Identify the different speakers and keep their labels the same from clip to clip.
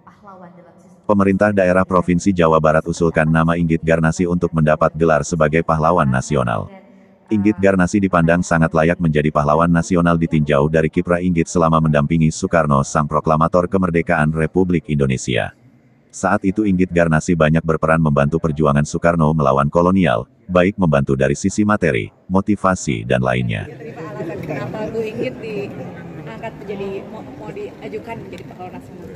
Speaker 1: pahlawan dalam sistem.
Speaker 2: Pemerintah daerah Provinsi Jawa Barat usulkan nama Inggit Garnasi untuk mendapat gelar sebagai pahlawan nasional. Inggit Garnasi dipandang sangat layak menjadi pahlawan nasional ditinjau dari kiprah Inggit selama mendampingi Soekarno sang proklamator kemerdekaan Republik Indonesia. Saat itu Inggit Garnasi banyak berperan membantu perjuangan Soekarno melawan kolonial, baik membantu dari sisi materi, motivasi, dan lainnya.
Speaker 3: Alasan kenapa Bu Inggit diangkat menjadi mau diajukan menjadi pahlawan nasional?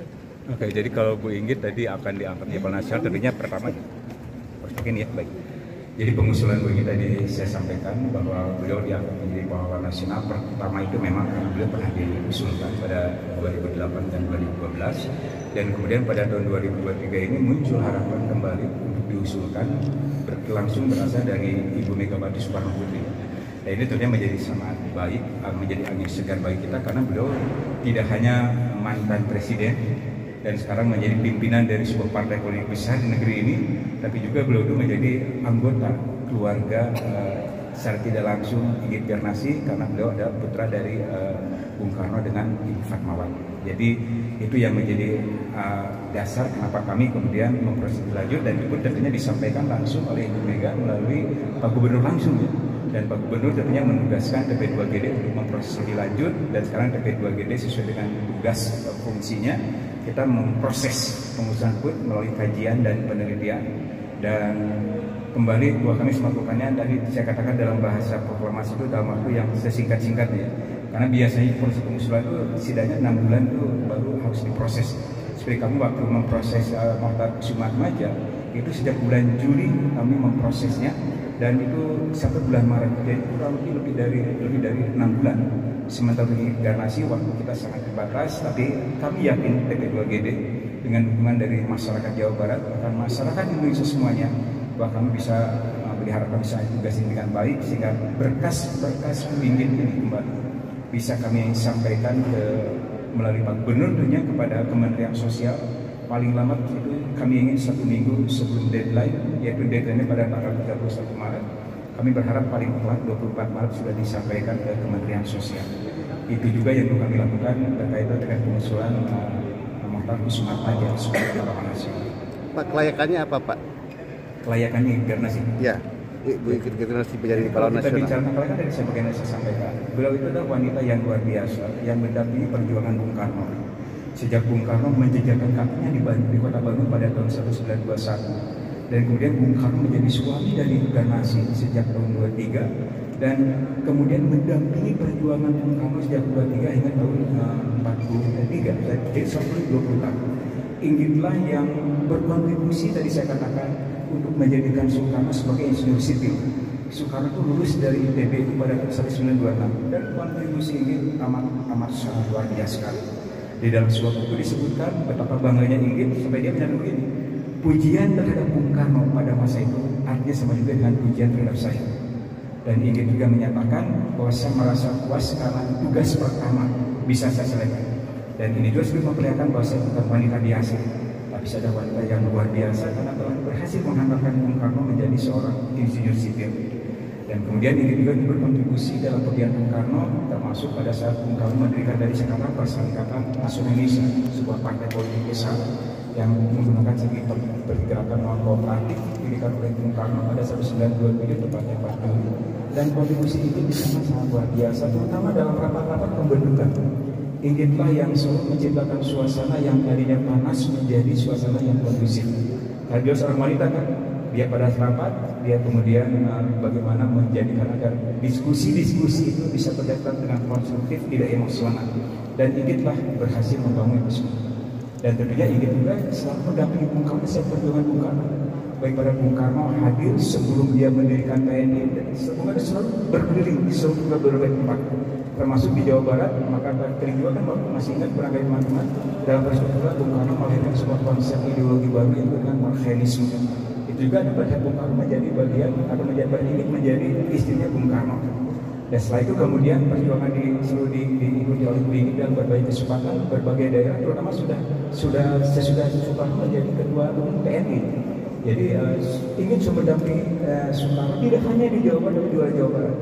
Speaker 4: Oke, jadi kalau Bu Inggit tadi akan diangkat menjadi pahlawan nasional, tentunya pertama, ya baik. Jadi pengusulan Bu Inggit tadi saya sampaikan bahwa beliau diangkat menjadi pahlawan nasional. Pertama itu memang karena beliau pernah diusulkan pada 2008 dan 2012, dan kemudian pada tahun 2023 ini muncul harapan kembali untuk diusulkan, langsung berasal dari Ibu Megawati Soekarno Putri. Nah, ini tentunya menjadi sangat baik, menjadi angin segar bagi kita karena beliau tidak hanya mantan presiden dan sekarang menjadi pimpinan dari sebuah partai politik besar di negeri ini, tapi juga beliau itu menjadi anggota keluarga secara tidak langsung Inggit Garnasi karena beliau adalah putra dari Bung Karno dengan Ibu Fatmawati. Jadi itu yang menjadi dasar kenapa kami kemudian memproses lanjut, dan itu tentunya disampaikan langsung oleh Ibu Mega melalui Pak Gubernur langsung ya. Dan Pak Gubernur tentunya menugaskan TP2GD untuk memproses lebih lanjut, dan sekarang TP2GD sesuai dengan tugas fungsinya kita memproses pengusulan PUT melalui kajian dan penelitian, dan kembali bahwa kami melakukannya tadi saya katakan dalam bahasa proklamasi itu dalam waktu yang sesingkat-singkatnya, karena biasanya proses pengusulan itu setidaknya 6 bulan itu baru harus diproses. Seperti kami waktu memproses Mohtar Kusumaatmadja itu sejak bulan Juli kami memprosesnya, dan itu sampai bulan Maret, jadi kurang lebih dari 6 bulan. Sementara di Garnasi waktu kita sangat terbatas, tapi kami yakin TP2GD dengan dukungan dari masyarakat Jawa Barat, bahkan masyarakat Indonesia semuanya, bahwa kami bisa diharapkan bisa tugas ini dengan baik, sehingga berkas-berkas Inggit ini kembali bisa kami sampaikan melalui Pak Gubernur tentunya kepada Kementerian Sosial. Paling lama itu kami ingin 1 minggu sebelum deadline, yaitu deadline pada tanggal 31 Maret. Kami berharap paling telat 24 Maret sudah disampaikan ke Kementerian Sosial. Itu juga yang kami lakukan berkaitan dengan pengusulan Mohtar Kusumaatmadja sebagai pahlawan nasional.
Speaker 5: Pak, kelayakannya apa Pak?
Speaker 4: Kelayakannya Garnasi? Ya,
Speaker 5: Bu Inggit Garnasi menjadi pahlawan nasional.
Speaker 4: Kita bicara kelayakan dari saya sampaikan. Beliau itu adalah wanita yang luar biasa yang mendampingi perjuangan Bung Karno. Sejak Bung Karno menjejakkan kakinya di Kota Bandung pada tahun 1921, dan kemudian Bung Karno menjadi suami dari Garnasi sejak tahun 23, dan kemudian mendampingi perjuangan Bung Karno sejak 23 hingga tahun 43, jadi sampai 20 tahun. Inggitlah yang berkontribusi tadi saya katakan untuk menjadikan Soekarno sebagai insinyur sipil. Soekarno itu lulus dari ITB pada tahun 1926, dan kontribusi Inggit amat sangat luar biasa sekali. Di dalam sebuah buku disebutkan betapa bangganya Inggit sampai dia menyatakan begini, pujian terhadap Bung Karno pada masa itu artinya sama juga dengan pujian terhadap saya. Dan Inggit juga menyatakan bahwa saya merasa puas karena tugas pertama bisa saya selesaikan. Dan ini juga sudah memperlihatkan bahwa saya bukan wanita biasa, tapi saya adalah wanita yang luar biasa karena telah berhasil menghantarkan Bung Karno menjadi seorang insinyur sipil. Dan kemudian ini juga berkontribusi dalam perjuangan Bung Karno, termasuk pada saat Bung Karno mendirikan dari Jakarta Perserikatan Nasional Indonesia, sebuah partai politik besar yang menggunakan segi pergerakan non kooperatif didirikan oleh Bung Karno pada 1927 tepatnya 4 Juli. Dan kontribusi itu sangat luar biasa, terutama dalam rapat-rapat pembentukan. Inggitlah yang selalu menciptakan suasana yang tadinya panas menjadi suasana yang kondusif. Karena dia seorang wanita kan, dia pada rapat, dia kemudian bagaimana menjadikan agar diskusi-diskusi itu bisa berjalan dengan konstruktif, tidak emosional. Dan Inggitlah berhasil membangun itu semua. Dan tentunya Inggit juga selalu mendampingi Bung Karno setiap perjuangan Bung Karno. Baik pada Bung Karno hadir sebelum dia mendirikan TNI, dan selalu berkeliling di seluruh berbagai tempat, termasuk di Jawa Barat. Maka juga kan waktu masih ingat barangkali teman-teman, dalam perspektif Bung Karno melahirkan sebuah konsep ideologi baru yaitu dengan marxisme. Itu juga pada Bung Karno menjadi bagian atau menjadi istrinya Bung Karno. Dan setelah itu kemudian perjuangan selalu diikuti oleh Bu Inggit dalam berbagai kesempatan, berbagai daerah, terutama sudah sesudah Soekarno menjadi ketua umum TNI. Jadi ingin mendampingi Soekarno tidak hanya di Jawa Barat tapi juga di Jawa Barat.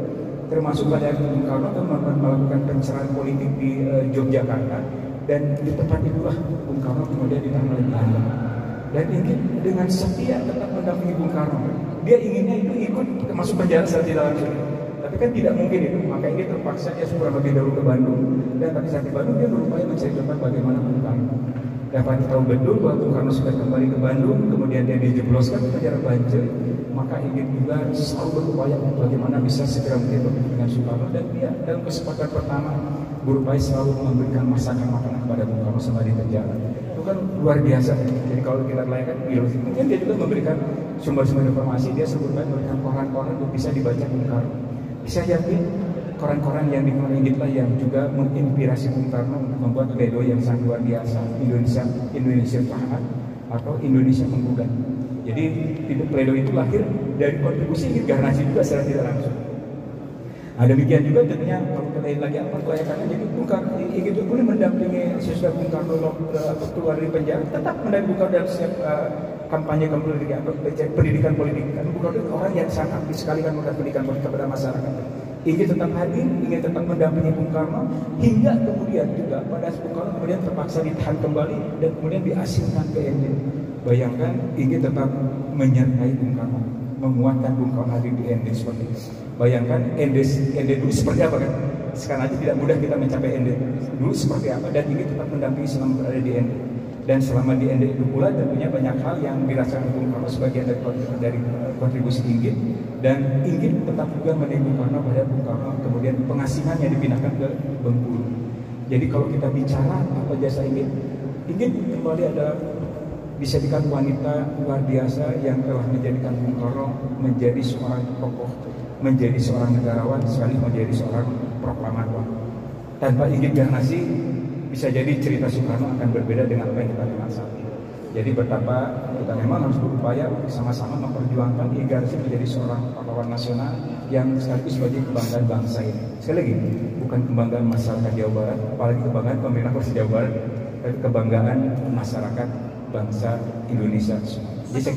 Speaker 4: Termasuk pada Bung Karno melakukan pencerahan politik di Yogyakarta. Dan di tempat itulah Bung Karno kemudian diterima oleh Belanda. Dan Inggit dengan setia tetap mendampingi Bung Karno. Dia inginnya itu ikut masuk penjara saat tidak langsung. Tapi kan tidak mungkin itu, maka Inggit terpaksa dia kurang lebih dahulu ke Bandung. Dan tapi saat di Bandung dia berupaya mencari tempat bagaimana Bung Karno. Dapat tahu betul bahwa Bung Karno sudah kembali ke Bandung, kemudian dia dijebloskan ke penjara Banjai. Maka Inggit juga selalu berupaya untuk bagaimana bisa segera bertemu dengan Soekarno, dan dia dalam kesempatan pertama berupaya selalu memberikan masakan makanan kepada Bung Karno selama di penjara. Itu kan luar biasa. Jadi kalau kita layakan biologi, mungkin dia juga memberikan sumber-sumber informasi. Dia sebutkan memberikan koran-koran untuk bisa dibaca Bung Karno. Bisa yakin koran-koran yang dikeluarkan Inggit lah yang juga menginspirasi Bung Karno untuk membuat pledoi yang sangat luar biasa, Indonesia taat atau Indonesia menggugat. Jadi pledoi itu lahir dari kontribusi Inggit Garnasi juga secara tidak langsung. Demikian juga tentunya kalau kita lihat lagi apa kelayakannya. Jadi Bung Karno Inggit itu boleh mendampingi sesudah Bung Karno keluar dari penjara, tetap mendampingi Bung Karno dalam setiap kampanye pendidikan politik. Karena Bung Karno itu orang yang sangat aktif sekali kan memberikan pendidikan politik kepada masyarakat. Inggit tetap hadir, Inggit tetap mendampingi Bung Karno hingga kemudian juga pada Bung Karno kemudian terpaksa ditahan kembali dan kemudian diasingkan ke ND. Bayangkan Inggit tetap menyertai Bung Karno, menguatkan Bung Karno hadir di ND seperti itu. Bayangkan ND dulu seperti apa kan? Sekarang aja tidak mudah kita mencapai ND dulu seperti apa, dan Inggit tetap mendampingi selama berada di ND. Dan selama di ND itu pula tentunya banyak hal yang dirasakan Bung Karno sebagian dari kontribusi Inggit, dan Inggit tetap juga menemui Bung Karno pada Bung Karno kemudian pengasingannya dipindahkan ke Bengkulu. Jadi kalau kita bicara apa jasa Inggit kembali adalah bisa dikatakan wanita luar biasa yang telah menjadikan Bung Karno menjadi seorang tokoh, menjadi seorang negarawan, sekali menjadi seorang proklamator. Tanpa Inggit Garnasi, bisa jadi cerita Soekarno akan berbeda dengan apa yang kita kenal saat ini. Jadi betapa kita memang harus berupaya sama-sama memperjuangkan Inggit Garnasi menjadi seorang pahlawan nasional yang sekaligus sebagai kebanggaan bangsa ini. Sekali lagi, bukan kebanggaan masyarakat Jawa Barat, apalagi kebanggaan pemerintah Provinsi Jawa Barat, tapi kebanggaan masyarakat bangsa Indonesia semua. Jadi